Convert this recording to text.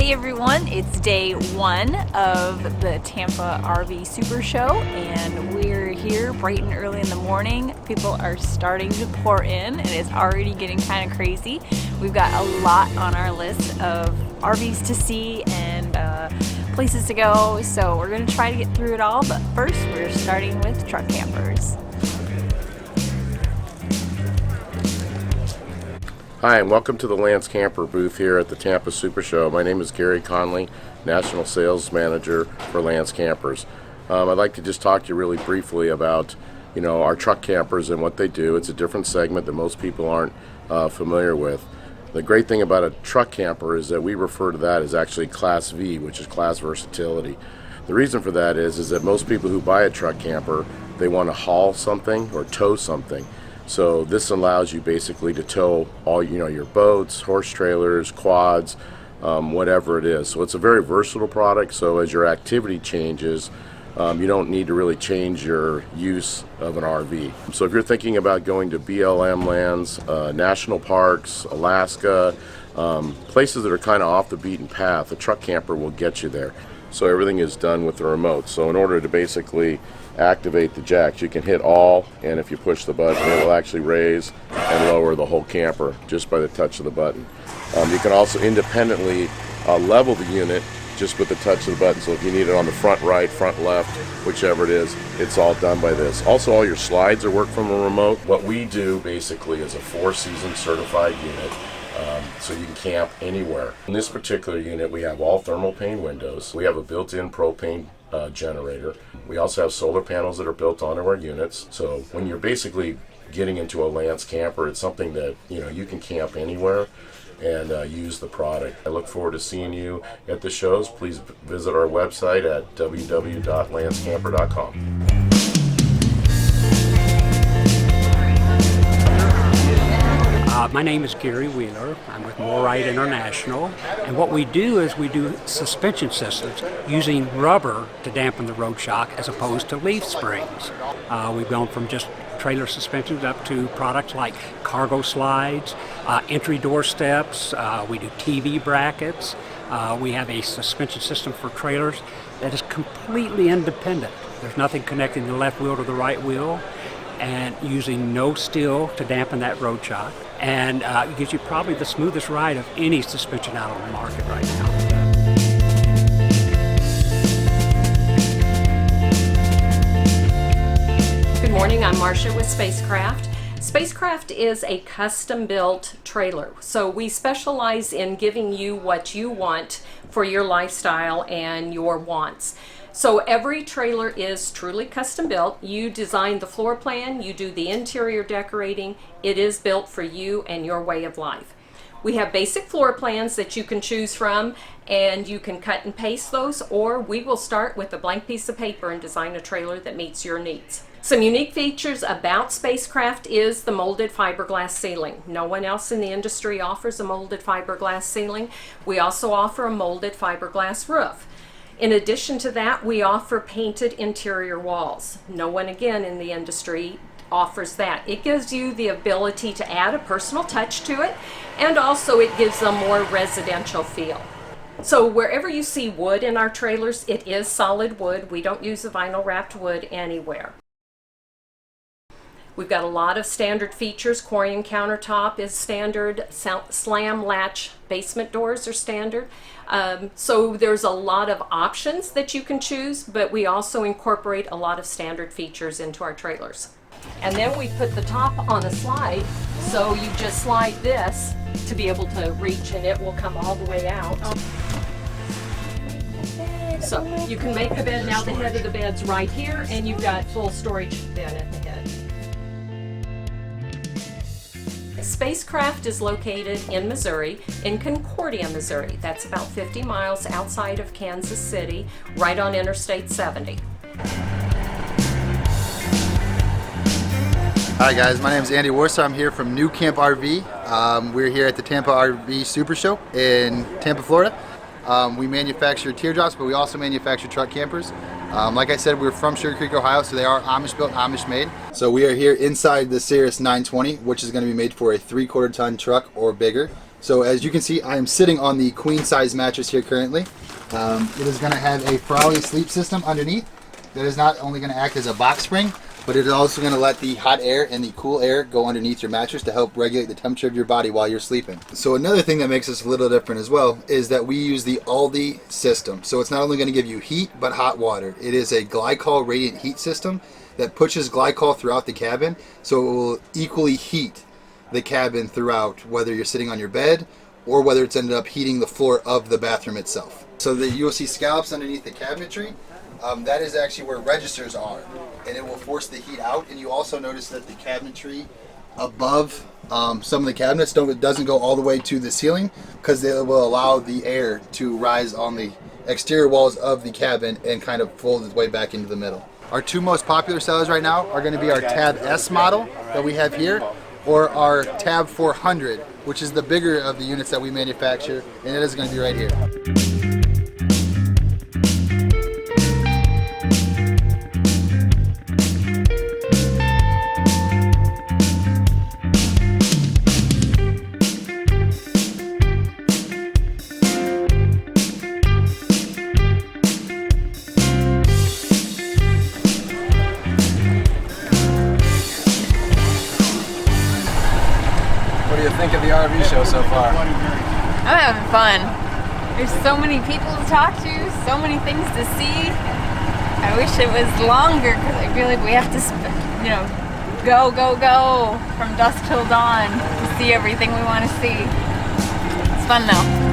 Hey everyone, it's day one of the Tampa RV SuperShow, and we're here bright and early in the morning. People are starting to pour in, and it's already getting kind of crazy. We've got a lot on our list of RVs to see and places to go, so we're going to try to get through it all, but first we're starting with truck campers. Hi, and welcome to the Lance Camper booth here at the Tampa SuperShow. My name is Gary Conley, National Sales Manager for Lance Campers. I'd like to just talk to you really briefly about, our truck campers and what they do. It's a different segment that most people aren't familiar with. The great thing about a truck camper is that we refer to that as actually Class V, which is class versatility. The reason for that is that most people who buy a truck camper, they want to haul something or tow something. So this allows you basically to tow all your boats, horse trailers, quads, whatever it is. So it's a very versatile product. So as your activity changes, you don't need to really change your use of an RV. So if you're thinking about going to BLM lands, national parks, Alaska, places that are kind of off the beaten path, a truck camper will get you there. So everything is done with the remote. So in order to basically activate the jacks, you can hit all, and if you push the button, it will actually raise and lower the whole camper just by the touch of the button. You can also independently level the unit just with the touch of the button. So if you need it on the front right, front left, whichever it is, it's all done by this. Also, all your slides are work from a remote. What we do basically is a 4-season certified unit. So you can camp anywhere. In this particular unit, we have all thermal pane windows. We have a built-in propane generator. We also have solar panels that are built onto our units. So when you're basically getting into a Lance camper, it's something that you can camp anywhere and use the product. I look forward to seeing you at the shows. Please visit our website at www.lancecamper.com. My name is Gary Wheeler. I'm with MORryde International, and what we do is we do suspension systems using rubber to dampen the road shock as opposed to leaf springs. We've gone from just trailer suspensions up to products like cargo slides, entry door steps, we do TV brackets. We have a suspension system for trailers that is completely independent. There's nothing connecting the left wheel to the right wheel, and using no steel to dampen that road shock. And it gives you probably the smoothest ride of any suspension out on the market right now. Good morning, I'm Marcia with SpaceCraft. SpaceCraft is a custom-built trailer, so we specialize in giving you what you want for your lifestyle and your wants. So every trailer is truly custom built. You design the floor plan, you do the interior decorating. It is built for you and your way of life. We have basic floor plans that you can choose from, and you can cut and paste those, or we will start with a blank piece of paper and design a trailer that meets your needs. Some unique features about SpaceCraft is the molded fiberglass ceiling. No one else in the industry offers a molded fiberglass ceiling. We also offer a molded fiberglass roof. In addition to that, we offer painted interior walls. No one again in the industry offers that. It gives you the ability to add a personal touch to it, and also it gives a more residential feel. So wherever you see wood in our trailers, it is solid wood. We don't use a vinyl wrapped wood anywhere. We've got a lot of standard features. Corian countertop is standard. Slam latch basement doors are standard. So there's a lot of options that you can choose, but we also incorporate a lot of standard features into our trailers. And then we put the top on a slide, so you just slide this to be able to reach, and it will come all the way out. So you can make the bed. Now the head of the bed's right here, and you've got full storage then at the head. SpaceCraft is located in Missouri, in Concordia, Missouri. That's about 50 miles outside of Kansas City, right on Interstate 70. Hi guys, my name is Andy Warser. I'm here from nuCamp RV. We're here at the Tampa RV SuperShow in Tampa, Florida. We manufacture teardrops, but we also manufacture truck campers. Like I said, we're from Sugar Creek, Ohio, so they are Amish built, Amish made. So we are here inside the Cirrus 920, which is going to be made for a 3/4 ton truck or bigger. So as you can see, I am sitting on the queen size mattress here currently. It is going to have a Ferrari sleep system underneath that is not only going to act as a box spring, but it is also going to let the hot air and the cool air go underneath your mattress to help regulate the temperature of your body while you're sleeping. So another thing that makes us a little different as well is that we use the Aldi system. So it's not only going to give you heat, but hot water. It is a glycol radiant heat system that pushes glycol throughout the cabin, so it will equally heat the cabin throughout, whether you're sitting on your bed or whether it's ended up heating the floor of the bathroom itself. So that you'll see scallops underneath the cabinetry. That is actually where registers are, and it will force the heat out. And you also notice that the cabinetry above some of the cabinets doesn't go all the way to the ceiling, because it will allow the air to rise on the exterior walls of the cabin and kind of fold its way back into the middle. Our two most popular sellers right now are going to be our Tab S model that we have here, or our Tab 400, which is the bigger of the units that we manufacture, and it is going to be right here. What do you think of the RV show so far? I'm having fun. There's so many people to talk to, so many things to see. I wish it was longer, because I feel like we have to, go from dusk till dawn to see everything we want to see. It's fun though.